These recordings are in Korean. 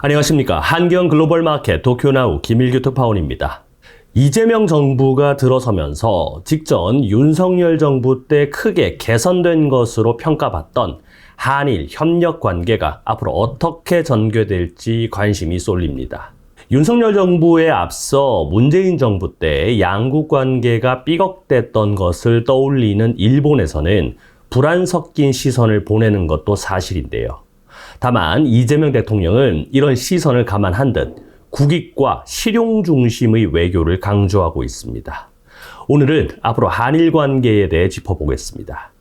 안녕하십니까. 한경 글로벌 마켓 도쿄나우 김일규 특파원입니다. 이재명 정부가 들어서면서 직전 윤석열 정부 때 크게 개선된 것으로 평가받던 한일 협력 관계가 앞으로 어떻게 전개될지 관심이 쏠립니다. 윤석열 정부에 앞서 문재인 정부 때 양국 관계가 삐걱댔던 것을 떠올리는 일본에서는 불안 섞인 시선을 보내는 것도 사실인데요. 다만 이재명 대통령은 이런 시선을 감안한 듯 국익과 실용 중심의 외교를 강조하고 있습니다. 오늘은 앞으로 한일 관계에 대해 짚어보겠습니다.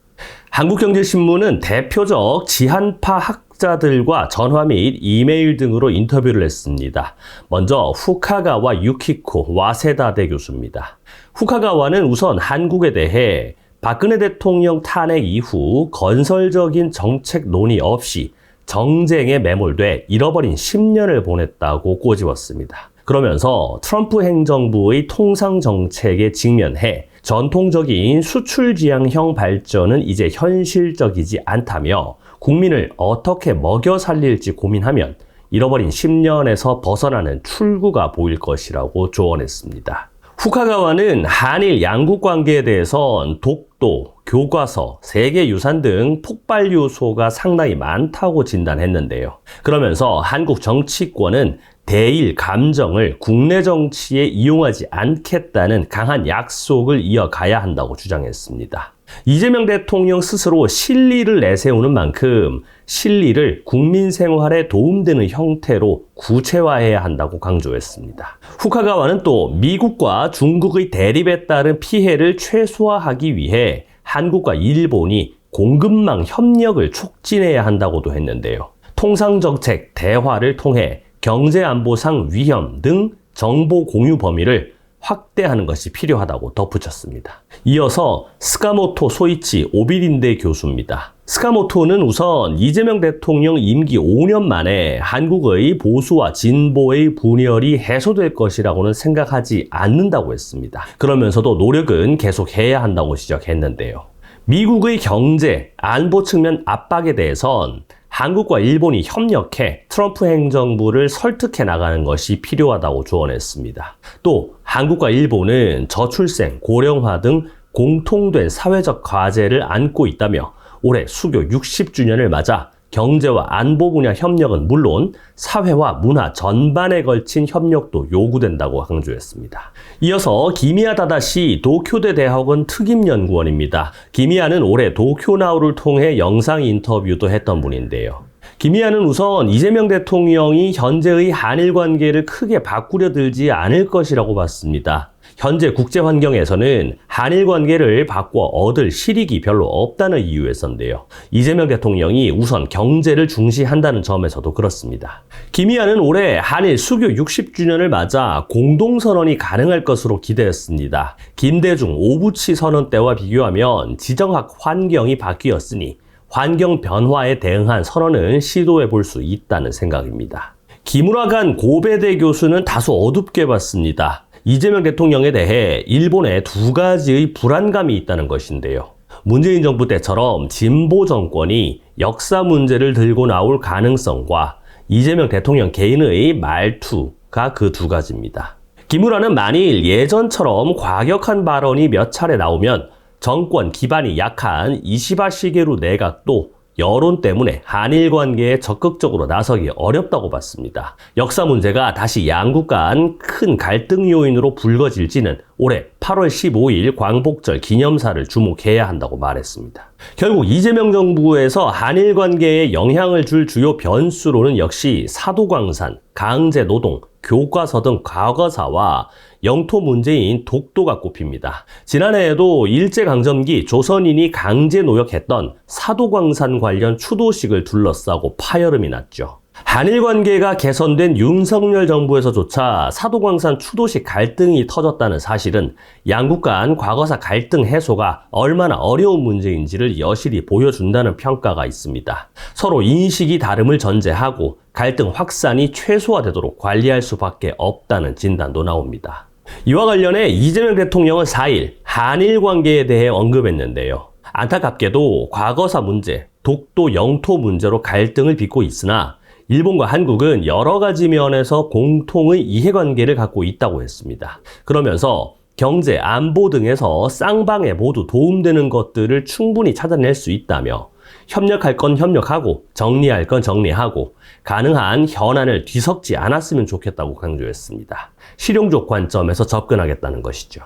한국경제신문은 대표적 지한파 학자들과 전화 및 이메일 등으로 인터뷰를 했습니다. 먼저 후카가와 유키코 와세다대 교수입니다. 후카가와는 우선 한국에 대해 박근혜 대통령 탄핵 이후 건설적인 정책 논의 없이 정쟁에 매몰돼 잃어버린 10년을 보냈다고 꼬집었습니다. 그러면서 트럼프 행정부의 통상 정책에 직면해 전통적인 수출 지향형 발전은 이제 현실적이지 않다며 국민을 어떻게 먹여 살릴지 고민하면 잃어버린 10년에서 벗어나는 출구가 보일 것이라고 조언했습니다. 후카가와는 한일 양국 관계에 대해선 독도, 교과서, 세계유산 등 폭발 요소가 상당히 많다고 진단했는데요. 그러면서 한국 정치권은 대일 감정을 국내 정치에 이용하지 않겠다는 강한 약속을 이어가야 한다고 주장했습니다. 이재명 대통령 스스로 실리를 내세우는 만큼 실리를 국민 생활에 도움되는 형태로 구체화해야 한다고 강조했습니다. 후카가와는 또 미국과 중국의 대립에 따른 피해를 최소화하기 위해 한국과 일본이 공급망 협력을 촉진해야 한다고도 했는데요. 통상정책 대화를 통해 경제안보상 위험 등 정보 공유 범위를 확대하는 것이 필요하다고 덧붙였습니다. 이어서 스카모토 소이치 오비린대 교수입니다. 스카모토는 우선 이재명 대통령 임기 5년 만에 한국의 보수와 진보의 분열이 해소될 것이라고는 생각하지 않는다고 했습니다. 그러면서도 노력은 계속해야 한다고 지적했는데요. 미국의 경제, 안보 측면 압박에 대해선 한국과 일본이 협력해 트럼프 행정부를 설득해 나가는 것이 필요하다고 조언했습니다. 또 한국과 일본은 저출생, 고령화 등 공통된 사회적 과제를 안고 있다며 올해 수교 60주년을 맞아 경제와 안보 분야 협력은 물론 사회와 문화 전반에 걸친 협력도 요구된다고 강조했습니다. 이어서 기미야 다다시 도쿄대 대학원 특임연구원입니다. 기미야는 올해 도쿄나우를 통해 영상 인터뷰도 했던 분인데요. 기미야는 우선 이재명 대통령이 현재의 한일 관계를 크게 바꾸려 들지 않을 것이라고 봤습니다. 현재 국제 환경에서는 한일 관계를 바꿔 얻을 실익이 별로 없다는 이유에서인데요. 이재명 대통령이 우선 경제를 중시한다는 점에서도 그렇습니다. 기미야는 올해 한일 수교 60주년을 맞아 공동선언이 가능할 것으로 기대했습니다. 김대중 오부치 선언 때와 비교하면 지정학 환경이 바뀌었으니 환경 변화에 대응한 선언은 시도해 볼 수 있다는 생각입니다. 기무라간 고베대 교수는 다소 어둡게 봤습니다. 이재명 대통령에 대해 일본에 두 가지의 불안감이 있다는 것인데요. 문재인 정부 때처럼 진보 정권이 역사 문제를 들고 나올 가능성과 이재명 대통령 개인의 말투가 그 두 가지입니다. 기무라는 만일 예전처럼 과격한 발언이 몇 차례 나오면 정권 기반이 약한 이시바 시게루 내각도 여론 때문에 한일 관계에 적극적으로 나서기 어렵다고 봤습니다. 역사 문제가 다시 양국 간 큰 갈등 요인으로 불거질지는 올해 8월 15일 광복절 기념사를 주목해야 한다고 말했습니다. 결국 이재명 정부에서 한일 관계에 영향을 줄 주요 변수로는 역시 사도광산, 강제노동, 교과서 등 과거사와 영토 문제인 독도가 꼽힙니다. 지난해에도 일제강점기 조선인이 강제 노역했던 사도광산 관련 추도식을 둘러싸고 파열음이 났죠. 한일 관계가 개선된 윤석열 정부에서조차 사도광산 추도식 갈등이 터졌다는 사실은 양국 간 과거사 갈등 해소가 얼마나 어려운 문제인지를 여실히 보여준다는 평가가 있습니다. 서로 인식이 다름을 전제하고 갈등 확산이 최소화되도록 관리할 수밖에 없다는 진단도 나옵니다. 이와 관련해 이재명 대통령은 4일 한일 관계에 대해 언급했는데요. 안타깝게도 과거사 문제, 독도 영토 문제로 갈등을 빚고 있으나 일본과 한국은 여러 가지 면에서 공통의 이해관계를 갖고 있다고 했습니다. 그러면서 경제, 안보 등에서 쌍방에 모두 도움되는 것들을 충분히 찾아낼 수 있다며 협력할 건 협력하고 정리할 건 정리하고 가능한 현안을 뒤섞지 않았으면 좋겠다고 강조했습니다. 실용적 관점에서 접근하겠다는 것이죠.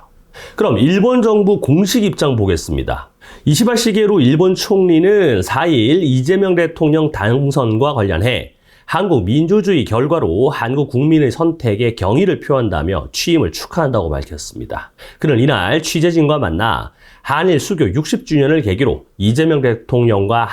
그럼 일본 정부 공식 입장 보겠습니다. 이시바 시게루 일본 총리는 4일 이재명 대통령 당선과 관련해 한국 민주주의 결과로 한국 국민의 선택에 경의를 표한다며 취임을 축하한다고 밝혔습니다. 그는 이날 취재진과 만나 한일 수교 60주년을 계기로 이재명 대통령과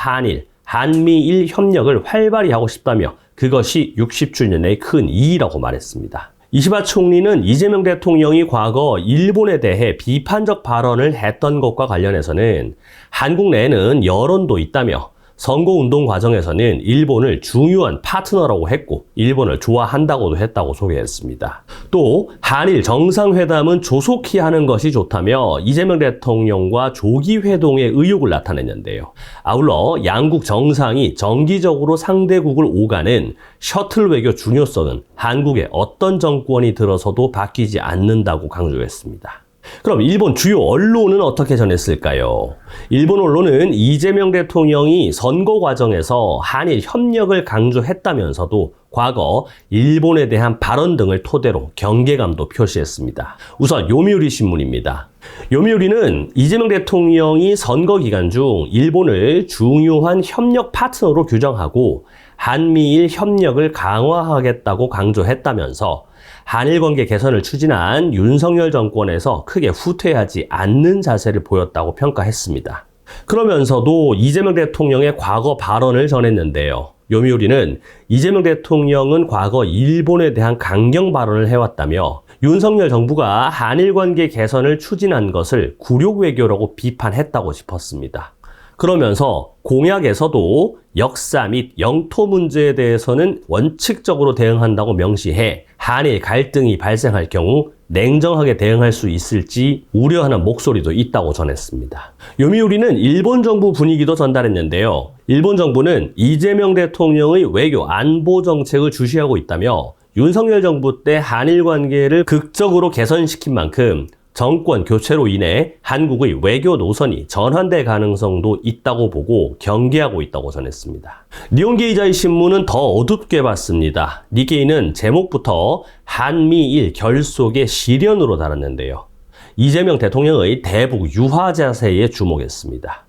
한미일 협력을 활발히 하고 싶다며 그것이 60주년의 큰 이의라고 말했습니다. 이시바 총리는 이재명 대통령이 과거 일본에 대해 비판적 발언을 했던 것과 관련해서는 한국 내에는 여론도 있다며 선거운동 과정에서는 일본을 중요한 파트너라고 했고 일본을 좋아한다고도 했다고 소개했습니다. 또 한일 정상회담은 조속히 하는 것이 좋다며 이재명 대통령과 조기 회동의 의욕을 나타냈는데요. 아울러 양국 정상이 정기적으로 상대국을 오가는 셔틀 외교 중요성은 한국의 어떤 정권이 들어서도 바뀌지 않는다고 강조했습니다. 그럼 일본 주요 언론은 어떻게 전했을까요? 일본 언론은 이재명 대통령이 선거 과정에서 한일 협력을 강조했다면서도 과거 일본에 대한 발언 등을 토대로 경계감도 표시했습니다. 우선 요미우리 신문입니다. 요미우리는 이재명 대통령이 선거 기간 중 일본을 중요한 협력 파트너로 규정하고 한미일 협력을 강화하겠다고 강조했다면서 한일 관계 개선을 추진한 윤석열 정권에서 크게 후퇴하지 않는 자세를 보였다고 평가했습니다. 그러면서도 이재명 대통령의 과거 발언을 전했는데요. 요미우리는 이재명 대통령은 과거 일본에 대한 강경 발언을 해왔다며 윤석열 정부가 한일 관계 개선을 추진한 것을 굴욕 외교라고 비판했다고 짚었습니다. 그러면서 공약에서도 역사 및 영토 문제에 대해서는 원칙적으로 대응한다고 명시해 한일 갈등이 발생할 경우 냉정하게 대응할 수 있을지 우려하는 목소리도 있다고 전했습니다. 요미우리는 일본 정부 분위기도 전달했는데요. 일본 정부는 이재명 대통령의 외교 안보 정책을 주시하고 있다며 윤석열 정부 때 한일 관계를 극적으로 개선시킨 만큼 정권 교체로 인해 한국의 외교 노선이 전환될 가능성도 있다고 보고 경계하고 있다고 전했습니다. 니혼게이자이 신문은 더 어둡게 봤습니다. 니케이는 제목부터 한미일 결속의 시련으로 달았는데요. 이재명 대통령의 대북 유화 자세에 주목했습니다.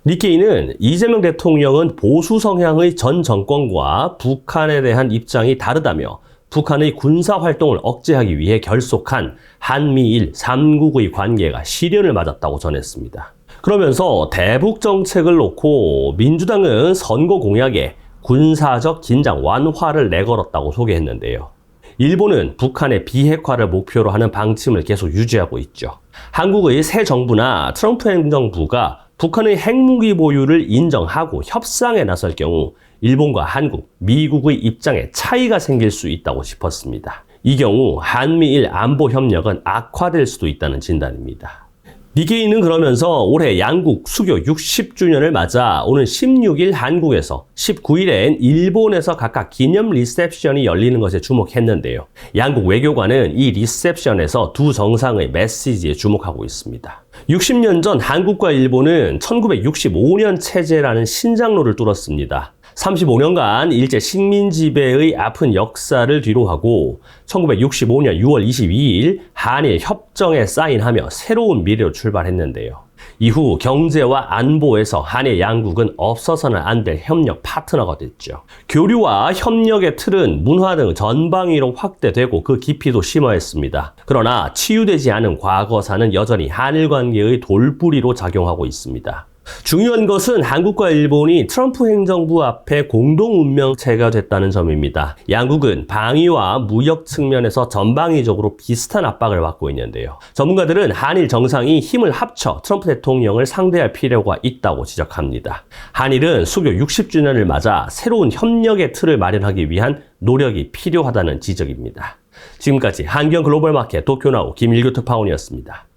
니케이는 이재명 대통령은 보수 성향의 전 정권과 북한에 대한 입장이 다르다며 북한의 군사활동을 억제하기 위해 결속한 한미일 3국의 관계가 시련을 맞았다고 전했습니다. 그러면서 대북 정책을 놓고 민주당은 선거 공약에 군사적 긴장 완화를 내걸었다고 소개했는데요. 일본은 북한의 비핵화를 목표로 하는 방침을 계속 유지하고 있죠. 한국의 새 정부나 트럼프 행정부가 북한의 핵무기 보유를 인정하고 협상에 나설 경우 일본과 한국, 미국의 입장에 차이가 생길 수 있다고 짚었습니다. 이 경우 한미일 안보 협력은 악화될 수도 있다는 진단입니다. 니케이는 그러면서 올해 양국 수교 60주년을 맞아 오는 16일 한국에서 19일엔 일본에서 각각 기념 리셉션이 열리는 것에 주목했는데요. 양국 외교관은 이 리셉션에서 두 정상의 메시지에 주목하고 있습니다. 60년 전 한국과 일본은 1965년 체제라는 신장로를 뚫었습니다. 35년간 일제 식민 지배의 아픈 역사를 뒤로하고 1965년 6월 22일 한일 협정에 사인하며 새로운 미래로 출발했는데요. 이후 경제와 안보에서 한일 양국은 없어서는 안 될 협력 파트너가 됐죠. 교류와 협력의 틀은 문화 등 전방위로 확대되고 그 깊이도 심화했습니다. 그러나 치유되지 않은 과거사는 여전히 한일 관계의 돌뿌리로 작용하고 있습니다. 중요한 것은 한국과 일본이 트럼프 행정부 앞에 공동 운명체가 됐다는 점입니다. 양국은 방위와 무역 측면에서 전방위적으로 비슷한 압박을 받고 있는데요. 전문가들은 한일 정상이 힘을 합쳐 트럼프 대통령을 상대할 필요가 있다고 지적합니다. 한일은 수교 60주년을 맞아 새로운 협력의 틀을 마련하기 위한 노력이 필요하다는 지적입니다. 지금까지 한경 글로벌 마켓 도쿄나우 김일규 특파원이었습니다.